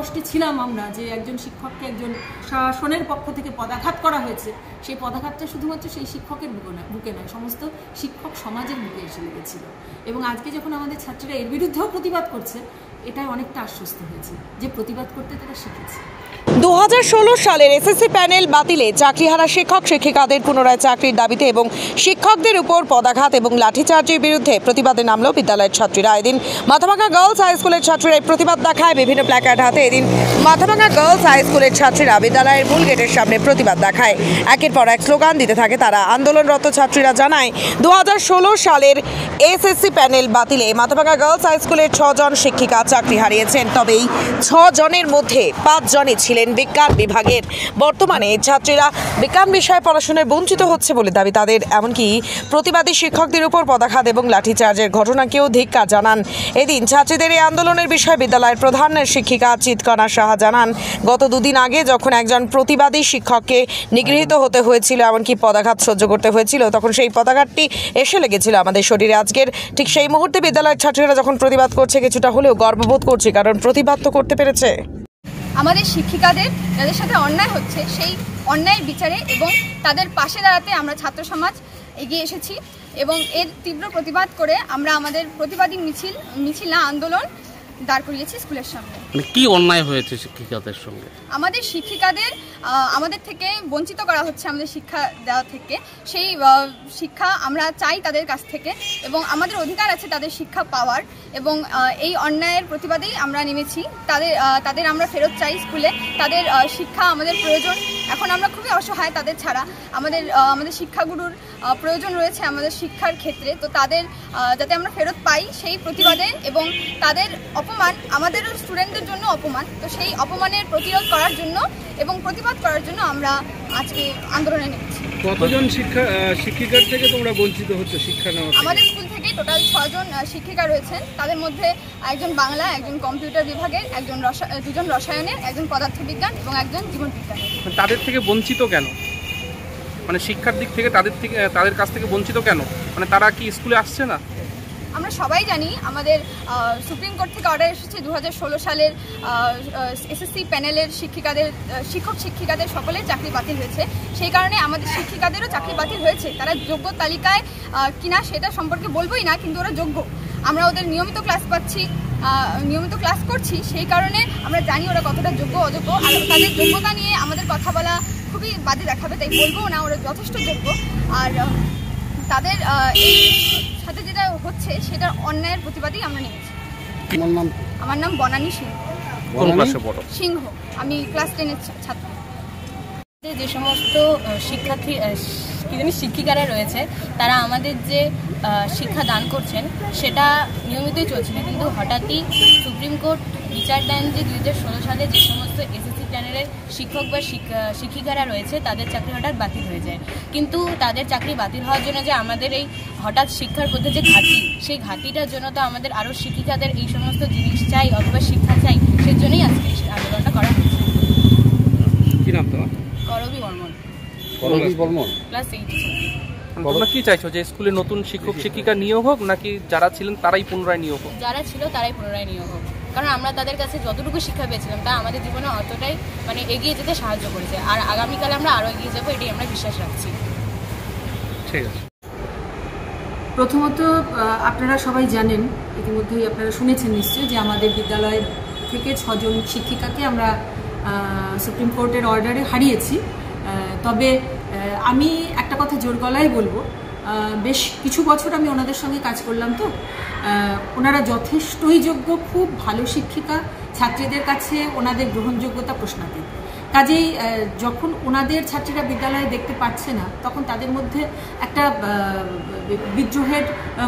মনোকষ্টে ছিলাম আমরা যে একজন শিক্ষককে একজন শাসনের পক্ষ থেকে পদাঘাত করা হয়েছে, সেই পদাঘাতটা শুধুমাত্র সেই শিক্ষকের বুকে নয়, সমস্ত শিক্ষক সমাজের বুকে এসে লেগেছিল। এবং আজকে যখন আমাদের ছাত্রীরা এর বিরুদ্ধেও প্রতিবাদ করছে, এটাই অনেকটা আশ্বস্ত হয়েছে যে প্রতিবাদ করতে তারা শিখেছে। 2016 সালের এসএসসি প্যানেল বাতিলে চাকরিহারা শিক্ষক শিক্ষিকাদের পুনরায় চাকরির দাবিতে এবং শিক্ষকদের উপর পদাঘাত এবং লাঠিচার্জের বিরুদ্ধে প্রতিবাদে নামল বিদ্যালয়ের ছাত্রীরা। এদিন মাথাভাঙা গার্লস হাই স্কুলের ছাত্রীরা প্রতিবাদ দেখায় বিভিন্ন প্ল্যাকার্ড হাতে। এদিন মাথাভাঙা গার্লস হাই স্কুলের ছাত্রীরা বিদ্যালয়ের মূল গেটের সামনে প্রতিবাদ দেখায়। একের পর এক স্লোগান দিতে থাকে তারা। আন্দোলনরত ছাত্রীরা জানায় 2016 সালের এসএসসি প্যানেল বাতিলে মাথাভাঙা গার্লস হাই স্কুলের 6 জন শিক্ষিকা চাকরি হারিয়েছেন। তবে এই 6 জনের মধ্যে 5 জনই ছিলেন বিজ্ঞান বিভাগের। বর্তমানে ছাত্রীরা বিজ্ঞান বিষয়ে পড়াশোনায় বঞ্চিত হচ্ছে বলে দাবি তাদের। এমনকি প্রতিবাদী শিক্ষকদের উপর পদাঘাত এবং লাঠিচার্জের ঘটনাকেও ধিক্কার জানান। এদিন ছাত্রীদের এই আন্দোলনের বিষয়ে বিদ্যালয়ের প্রধান শিক্ষিকা চিৎকনা সাহা জানান, গত 2 দিন আগে যখন একজন প্রতিবাদী শিক্ষককে নিগৃহীত হতে হয়েছিল, এমনকি পদাঘাত সহ্য করতে হয়েছিল, তখন সেই পদাঘাতটি এসে লেগেছিল আমাদের শরীরে। আজকের ঠিক সেই মুহূর্তে বিদ্যালয়ের ছাত্রীরা যখন প্রতিবাদ করছে, কিছুটা হলেও গর্ববোধ করছে, কারণ প্রতিবাদ তো করতে পেরেছে। আমাদের শিক্ষিকাদের যাদের সাথে অন্যায় হচ্ছে সেই অন্যায়ের বিচারে এবং তাদের পাশে দাঁড়াতে আমরা ছাত্র সমাজ এগিয়ে এসেছি এবং এর তীব্র প্রতিবাদ করে আমরা আমাদের প্রতিবাদী মিছিল না আন্দোলন দাঁড় করিয়েছি স্কুলের সামনে। কি অন্যায় হয়েছে শিক্ষিকাদের সঙ্গে? আমাদের শিক্ষিকাদের আমাদের থেকে বঞ্চিত করা হচ্ছে, আমাদের শিক্ষা দেওয়া থেকে। সেই শিক্ষা আমরা চাই তাদের কাছ থেকে এবং আমাদের অধিকার আছে তাদের শিক্ষা পাওয়ার, এবং এই অন্যায়ের প্রতিবাদেই আমরা নেমেছি। তাদের আমরা ফেরত চাই স্কুলে। তাদের শিক্ষা আমাদের প্রয়োজন। এখন আমরা খুবই অসহায় তাদের ছাড়া। আমাদের শিক্ষাগুরুর প্রয়োজন রয়েছে আমাদের শিক্ষার ক্ষেত্রে। তো তাদের যাতে আমরা ফেরত পাই সেই প্রতিবাদে, এবং তাদের অপমান আমাদের স্টুডেন্টদের জন্য অপমান, তো সেই অপমানের প্রতিরোধ করার জন্য এবং প্রতিবাদ করার জন্য আমরা আজকে আন্দোলনে নেমেছি। কতজন শিক্ষিকার থেকে তোমরা বঞ্চিত হচ্ছে শিক্ষা নেওয়া? আমাদের স্কুল থেকে টোটাল 6 জন শিক্ষিকা রয়েছেন। তাদের মধ্যে একজন বাংলা, একজন কম্পিউটার বিভাগের, দুজন রসায়নের, একজন পদার্থবিজ্ঞান এবং একজন জীবন বিজ্ঞানের। তাদের থেকে বঞ্চিত কেন? মানে শিক্ষার দিক থেকে তাদের কাছ থেকে বঞ্চিত কেন? মানে তারা কি স্কুলে আসছে না? আমরা সবাই জানি আমাদের সুপ্রিম কোর্ট থেকে অর্ডার এসেছে 2016 সালের এসএসসি প্যানেলের শিক্ষক শিক্ষিকাদের সকলের চাকরি বাতিল হয়েছে। সেই কারণে আমাদের শিক্ষিকাদেরও চাকরি বাতিল হয়েছে। তারা যোগ্য তালিকায় কিনা সেটা সম্পর্কে বলবোই না, কিন্তু ওরা যোগ্য। আমরা ওদের নিয়মিত ক্লাস করছি, সেই কারণে আমরা জানি ওরা কতটা যোগ্য অযোগ্য। আর তাদের যোগ্যতা নিয়ে আমাদের কথা বলা খুবই বাজে দেখাবে, তাই বলবো না, ওরা যথেষ্ট যোগ্য। আর তাদের এই সাথে যেটা হচ্ছে সেটার অন্যায়ের প্রতিবাদেই আমরা নেমেছি। আমার নাম বনানী সিংহ। আমি ক্লাস 10-এর ছাত্র। যে সমস্ত শিক্ষিকারা রয়েছে তারা আমাদের যে শিক্ষা দান করছেন সেটা নিয়মিতই চলছিল, কিন্তু হঠাৎই সুপ্রিম কোর্ট বিচার দেন যে 2016 সালে যে সমস্ত এসএসসি প্যানেলের শিক্ষক বা শিক্ষিকারা রয়েছে তাদের চাকরি হঠাৎ বাতিল হয়ে যায়। কিন্তু তাদের চাকরি বাতিল হওয়ার জন্য যে আমাদের এই হঠাৎ শিক্ষার মধ্যে যে ঘাটতি, সেই ঘাটতিটার জন্য তো আমাদের আরও শিক্ষিকাদের এই সমস্ত জিনিস চাই অথবা শিক্ষা চাই, সেই জন্যই আজকে আন্দোলনটা করা হয়েছে। কি নাম তোমার? করবী বর্মন, ক্লাস 8। তোমরা কি চাইছো, যে স্কুলে নতুন শিক্ষক শিক্ষিকা নিয়োগ হোক নাকি যারা ছিলেন তারাই পুনরায় নিয়োগ হোক? যারা ছিল তারাই পুনরায় নিয়োগ হোক, কারণ আমরা তাদের কাছে যতটুকু শিক্ষা পেয়েছিলাম তা আমাদের জীবনে অতটাই এগিয়ে যেতে সাহায্য করেছে। আর আগামীকালে আমরা আরও এগিয়ে যাবো, এটাই আমরা বিশ্বাস রাখছি। ঠিক আছে। প্রথমত আপনারা সবাই জানেন, ইতিমধ্যেই আপনারা শুনেছেন নিশ্চয়ই, যে আমাদের বিদ্যালয় থেকে 6 জন শিক্ষিকাকে আমরা সুপ্রিম কোর্টের অর্ডারে হারিয়েছি। তবে আমি একটা কথা জোর গলায় বলবো, বেশ কিছু বছর আমি ওনাদের সঙ্গে কাজ করলাম, তো ওনারা যথেষ্টই যোগ্য, খুব ভালো শিক্ষিকা। ছাত্রীদের কাছে ওনাদের গ্রহণযোগ্যতা প্রশ্নাতীত। কাজেই যখন ওনাদের ছাত্রীরা বিদ্যালয়ে দেখতে পাচ্ছে না, তখন তাদের মধ্যে একটা বিদ্রোহের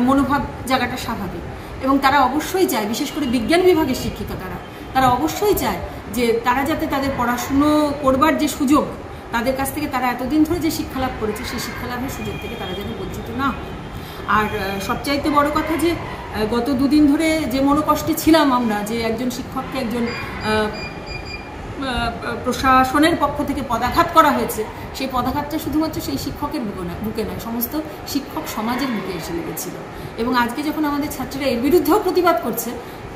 মনোভাব জায়গাটা স্বাভাবিক। এবং তারা অবশ্যই চায়, বিশেষ করে বিজ্ঞান বিভাগের শিক্ষিকা তারা অবশ্যই চায় যে তারা যাতে তাদের পড়াশুনো করবার যে সুযোগ, তাদের কাছ থেকে তারা এতদিন ধরে যে শিক্ষালাভ করেছে সেই শিক্ষালাভের সুযোগ থেকে তারা যেন বঞ্চিত না হয়। আর সবচাইতে বড় কথা যে গত 2 দিন ধরে যে মনোকষ্টে ছিলাম আমরা, যে একজন শিক্ষককে একজন প্রশাসনের পক্ষ থেকে পদাঘাত করা হয়েছে, সেই পদাঘাতটা শুধুমাত্র সেই শিক্ষকের বুকে নয়, সমস্ত শিক্ষক সমাজের বুকে এসে লেগেছিল। এবং আজকে যখন আমাদের ছাত্রীরা এর বিরুদ্ধেও প্রতিবাদ করছে,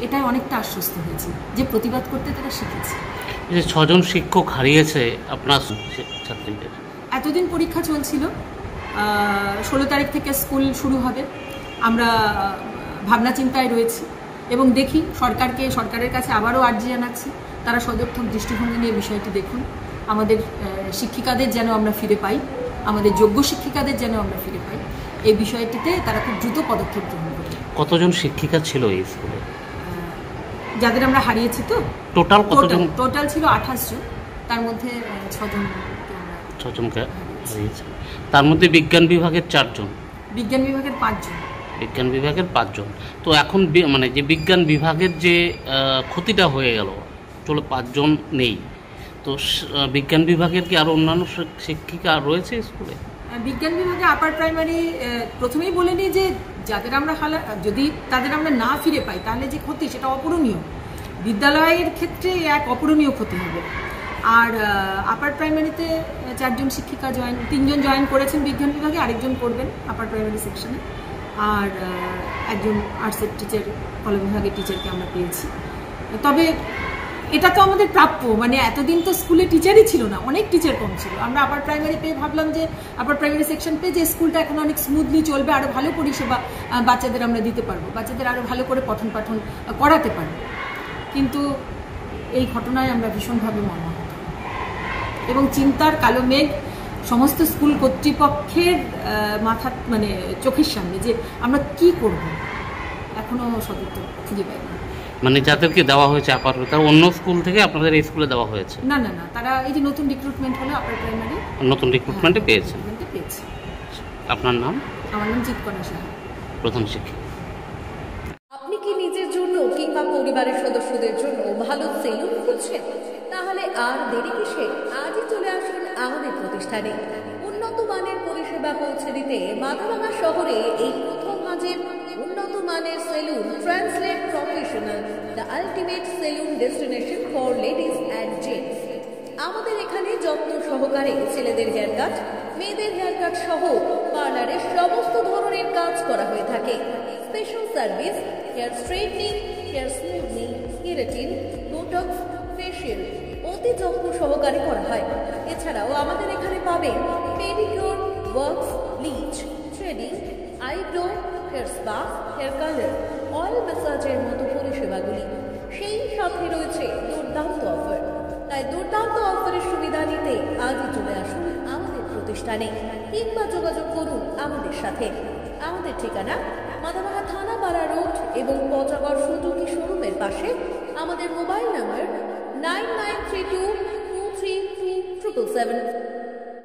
এটাই অনেকটা আশ্বস্ত হয়েছে যে প্রতিবাদ করতে তারা শিখেছে। যে 6 জন শিক্ষক হারিয়েছে আপনার ছাত্রীদের, এতদিন পরীক্ষা চলছিল, 16 তারিখ থেকে স্কুল শুরু হবে। আমরা ভাবনা চিন্তায় রয়েছি এবং দেখি সরকারের কাছে আবারও আর্জি জানাচ্ছি, তারা সদর্থক দৃষ্টিভঙ্গি নিয়ে বিষয়টি দেখুন। আমাদের শিক্ষিকাদের যেন আমরা ফিরে পাই, আমাদের যোগ্য শিক্ষিকাদের যেন আমরা ফিরে পাই, এই বিষয়টিতে তারা খুব দ্রুত পদক্ষেপ গ্রহণ করবে। কতজন শিক্ষিকা ছিল এই স্কুলে যাদের আমরা হারিয়েছি? তো টোটাল কতজন? টোটাল ছিল 28 জন, তার মধ্যে 6 জনকে হারিয়েছে। তার মধ্যে বিজ্ঞান বিভাগের 4 জন, বিজ্ঞান বিভাগের 5 জন। বিজ্ঞান বিভাগের 5 জন। তো এখন মানে যে বিজ্ঞান বিভাগের যে ক্ষতিটা হয়ে গেল, চলে 5 জন নেই, তো বিজ্ঞান বিভাগের কি আরও অন্যান্য শিক্ষিকা রয়েছে স্কুলে? বিজ্ঞান বিভাগে আপার প্রাইমারি, প্রথমেই বলে নিই যে যাদের আমরা যদি তাদের আমরা না ফিরে পাই তাহলে যে ক্ষতি সেটা অপূরণীয়, বিদ্যালয়ের ক্ষেত্রে এক অপূরণীয় ক্ষতি হবে। আর আপার প্রাইমারিতে 4 জন শিক্ষিকা 3 জন জয়েন করেছেন বিজ্ঞান বিভাগে, আরেকজন করবেন আপার প্রাইমারি সেকশনে, আর একজন আর্টসের টিচার, কলা বিভাগের টিচারকে আমরা পেয়েছি। তবে এটা তো আমাদের প্রাপ্য, মানে এতদিন তো স্কুলে টিচারই ছিল না, অনেক টিচার কম ছিল। আমরা আপার প্রাইমারি পেয়ে ভাবলাম যে আপার প্রাইমারি সেকশন পেয়ে যে স্কুলটা এখন অনেক স্মুথলি চলবে, আরও ভালো পরিষেবা বাচ্চাদের আমরা দিতে পারবো, বাচ্চাদের আরও ভালো করে পঠন পাঠন করাতে পারবো। কিন্তু এই ঘটনায় আমরা ভীষণভাবে মর্মাহত এবং চিন্তার কালো মেঘ সমস্ত স্কুল কর্তৃপক্ষের মানে চোখের সামনে, যে আমরা কি করব এখনো সদুত্তর খুঁজে পাই না। মানে যাদেরকে দেওয়া হয়েছে আপার, তার অন্য স্কুল থেকে আপনাদের এই স্কুলে দেওয়া হয়েছে? না, তারা এই যে নতুন রিক্রুটমেন্ট হলো আপার প্রাইমারি, নতুন রিক্রুটমেন্টে পেয়েছেন। আপনার নাম? আমার নাম জিৎকণা সাহা, প্রধান শিক্ষক। আপনি কি নিজের জন্য কিংবা পরিবারের সদস্যদের জন্য ভালো সেলুন খুঁজছেন? তাহলে আর দেরি কিসে? আজই চলে আসুন আমাদের প্রতিষ্ঠানে। উন্নত মানের পরিষেবা পৌঁছে দিতে মাথাভাঙা শহরে এই প্রথম হাজির উন্নত মানের salon translate professional, the ultimate salon destination for ladies and gents. আমাদের এখানে যত্ন সহকারে ছেলেদের হেয়ার কাট, মেয়েদের হেয়ার কাট সহ পার্লারের সমস্ত ধরনের কাজ করা হয়ে থাকে। Special service, hair straightening, hair smoothing, keratin, botox, facial অতি যত্ন সহকারে করা হয়। এছাড়াও আমাদের এখানে পাবেন pedicure, wax, bleach, threading, eyebrow, hair spa, hair colour, oil ম্যাসাজের মতো পরিষেবাগুলি। সেই সাথে রয়েছে দুর্দান্ত অফার। তাই দুর্দান্ত অফারের সুবিধা নিতে আজই চলে আসুন আমাদের প্রতিষ্ঠানে কিংবা যোগাযোগ করুন আমাদের সাথে। আমাদের ঠিকানা মাথাভাঙা থানাপাড়া রোড এবং পচাগড় সুজুকি শোরুমের পাশে। আমাদের মোবাইল নাম্বার 9932232777।